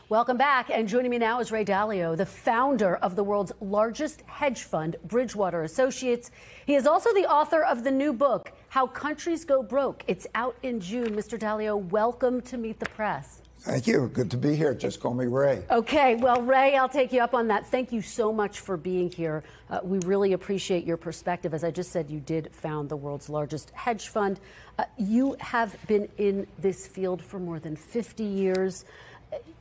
Welcome back. And joining me now is Ray Dalio, the founder of the world's largest hedge fund, Bridgewater Associates. He is also the author of the new book, How Countries Go Broke. It's out in June. Mr. Dalio, welcome to Meet the Press. Thank you. Good to be here. Just call me Ray. Okay. Well, Ray, I'll take you up on that. Thank you so much for being here. We really appreciate your perspective. As I just said, you did found the world's largest hedge fund. You have been in this field for more than 50 years.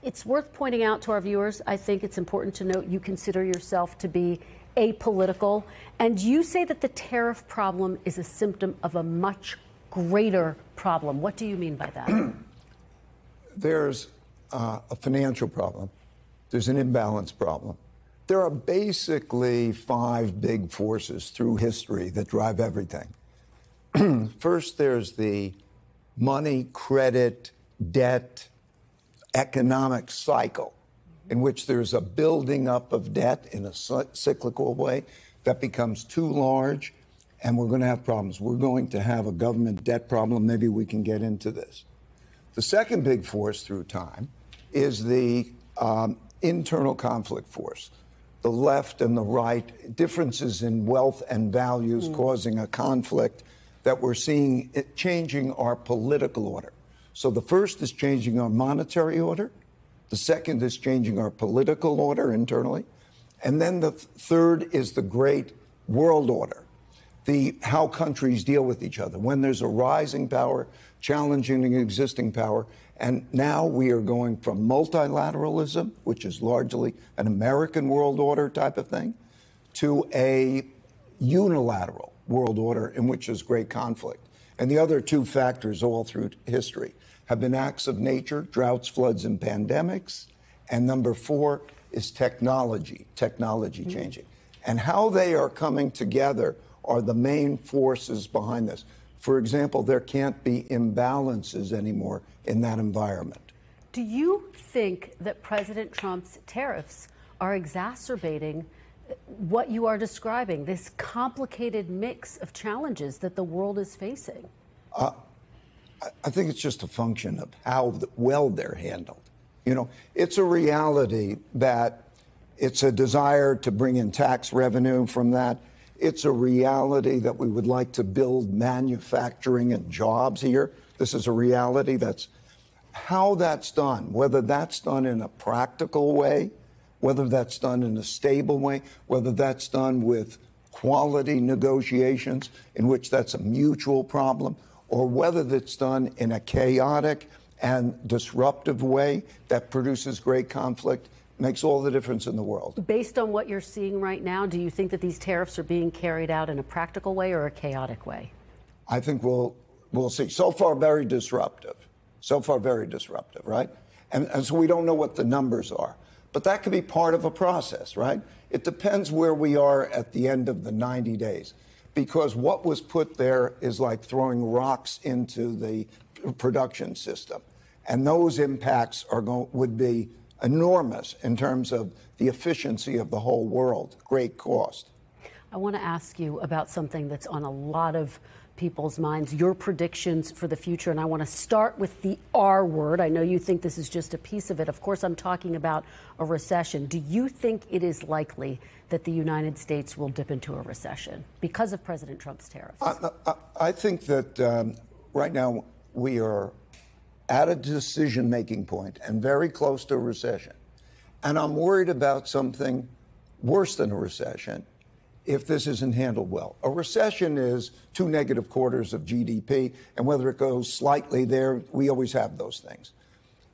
It's worth pointing out to our viewers, I think it's important to note you consider yourself to be apolitical. And you say that the tariff problem is a symptom of a much greater problem. What do you mean by that? There's a financial problem. There's an imbalance problem. There are basically 5 big forces through history that drive everything. First, there's the money, credit, debt, economic cycle in which there's a building up of debt in a cyclical way that becomes too large, and we're going to have problems. We're going to have a government debt problem. Maybe we can get into this. The second big force through time is the internal conflict force, the left and the right, differences in wealth and values causing a conflict that we're seeing it changing our political order. So the first is changing our monetary order. The second is changing our political order internally. And then the third is the great world order, how countries deal with each other. When there's a rising power challenging the existing power, and now we are going from multilateralism, which is largely an American world order type of thing, to a unilateral world order in which there's great conflict. And the other 2 factors all through history have been acts of nature, droughts, floods, and pandemics. And number 4 is technology changing. And how they are coming together are the main forces behind this. For example, there can't be imbalances anymore in that environment. Do you think that President Trump's tariffs are exacerbating what you are describing, this complicated mix of challenges that the world is facing? I think it's just a function of how well they're handled. You know, it's a reality that it's a desire to bring in tax revenue from that. It's a reality that we would like to build manufacturing and jobs here. This is a reality. That's how that's done, whether that's done in a practical way, whether that's done in a stable way, whether that's done with quality negotiations in which that's a mutual problem, or whether that's done in a chaotic and disruptive way that produces great conflict, makes all the difference in the world. Based on what you're seeing right now, do you think that these tariffs are being carried out in a practical way or a chaotic way? I think we'll see. So far, very disruptive. Right? And so we don't know what the numbers are. But that could be part of a process, right? It depends where we are at the end of the 90 days. Because what was put there is like throwing rocks into the production system. And those impacts would be enormous in terms of the efficiency of the whole world. Great cost. I want to ask you about something that's on a lot of people's minds, your predictions for the future. And I want to start with the R word. I know you think this is just a piece of it. Of course, I'm talking about a recession. Do you think it is likely that the United States will dip into a recession because of President Trump's tariffs? I think that right now we are at a decision-making point and very close to a recession. And I'm worried about something worse than a recession if this isn't handled well. A recession is 2 negative quarters of GDP, and whether it goes slightly there, we always have those things.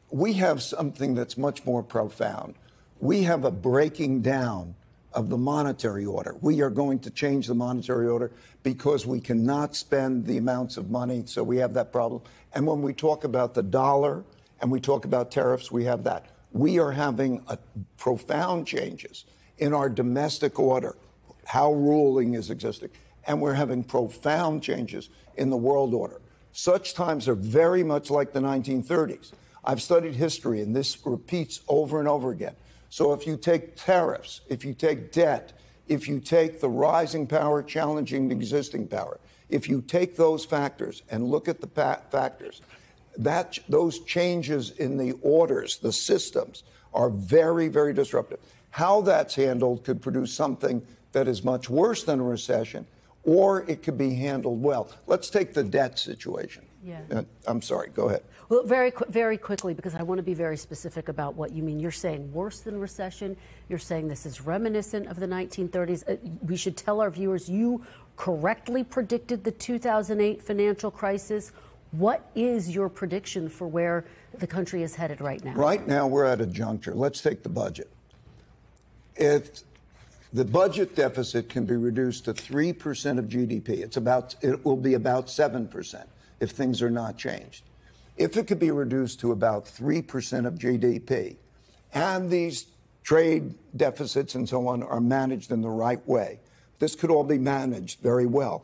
We have something that's much more profound. We have a breaking down of the monetary order. We are going to change the monetary order because we cannot spend the amounts of money, so we have that problem. And when we talk about the dollar and we talk about tariffs, we have that. We are having profound changes in our domestic order, how ruling is existing, and we're having profound changes in the world order. Such times are very much like the 1930s. I've studied history, and this repeats over and over again. So if you take tariffs, if you take debt, if you take the rising power challenging the existing power, if you take those factors and look at the factors, those changes in the orders, the systems, are very, very disruptive. How that's handled could produce something that is much worse than a recession, or it could be handled well. Let's take the debt situation. Yeah. I'm sorry, go ahead. Well, very quickly, because I want to be very specific about what you mean. You're saying worse than recession. You're saying this is reminiscent of the 1930s. We should tell our viewers you correctly predicted the 2008 financial crisis. What is your prediction for where the country is headed right now? Right now, we're at a juncture. Let's take the budget. If the budget deficit can be reduced to 3% of GDP, it will be about 7% if things are not changed. If it could be reduced to about 3% of GDP, and these trade deficits and so on are managed in the right way, this could all be managed very well.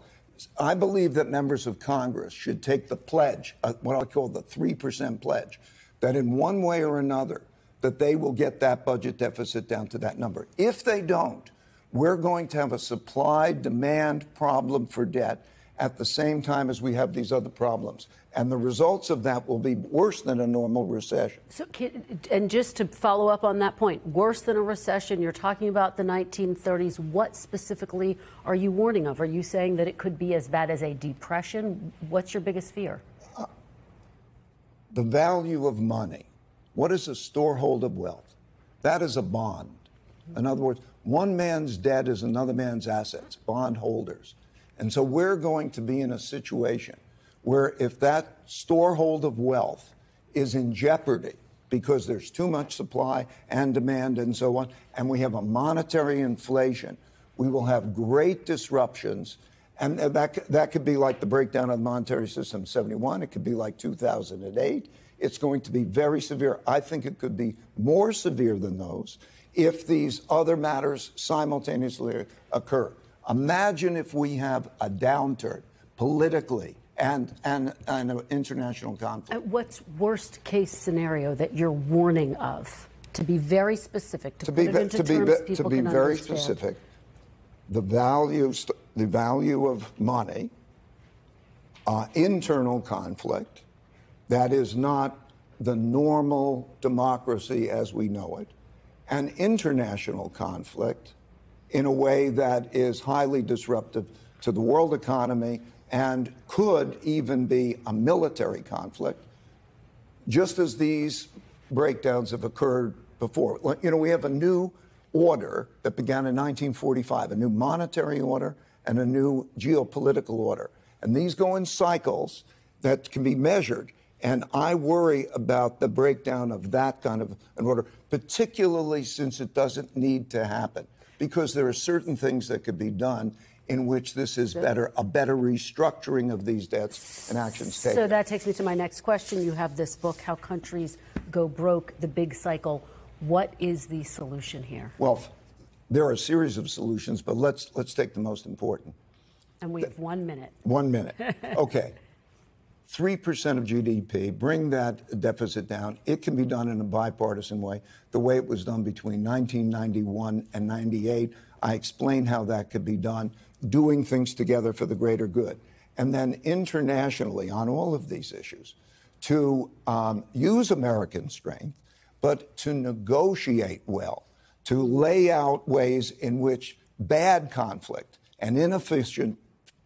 I believe that members of Congress should take the pledge, what I call the 3% pledge, that in one way or another, that they will get that budget deficit down to that number. If they don't, we're going to have a supply-demand problem for debt at the same time as we have these other problems. And the results of that will be worse than a normal recession. So, and just to follow up on that point, worse than a recession, you're talking about the 1930s. What specifically are you warning of? Are you saying that it could be as bad as a depression? What's your biggest fear? The value of money. What is a storehold of wealth? That is a bond. In other words, one man's debt is another man's assets, bondholders. And so we're going to be in a situation where if that storehold of wealth is in jeopardy because there's too much supply and demand and so on, and we have a monetary inflation, we will have great disruptions. And that could be like the breakdown of the monetary system in 71. It could be like 2008. It's going to be very severe. I think it could be more severe than those if these other matters simultaneously occur. Imagine if we have a downturn politically and an international conflict. What's worst case scenario that you're warning of? To be very specific, to put it into terms people can very understand. Specific, the value of money, internal conflict, that is not the normal democracy as we know it, and international conflict in a way that is highly disruptive to the world economy and could even be a military conflict, just as these breakdowns have occurred before. You know, we have a new order that began in 1945, a new monetary order and a new geopolitical order. And these go in cycles that can be measured. And I worry about the breakdown of that kind of an order, particularly since it doesn't need to happen, because there are certain things that could be done in which this is a better restructuring of these debts and actions taken. So that takes me to my next question. You have this book, How Countries Go Broke, The Big Cycle. What is the solution here? Well, there are a series of solutions, but let's take the most important. And we have 1 minute. 1 minute. Okay. 3% of GDP, bring that deficit down. It can be done in a bipartisan way, the way it was done between 1991 and 98. I explained how that could be done, doing things together for the greater good. And then internationally on all of these issues, to use American strength, but to negotiate well, to lay out ways in which bad conflict and inefficient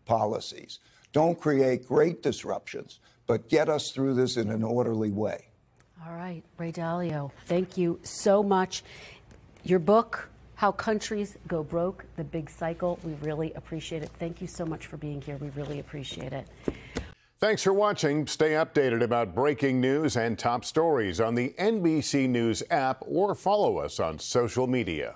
policies don't create great disruptions, but get us through this in an orderly way. All right, Ray Dalio, thank you so much. Your book, How Countries Go Broke, The Big Cycle, we really appreciate it. Thank you so much for being here. We really appreciate it. Thanks for watching. Stay updated about breaking news and top stories on the NBC News app or follow us on social media.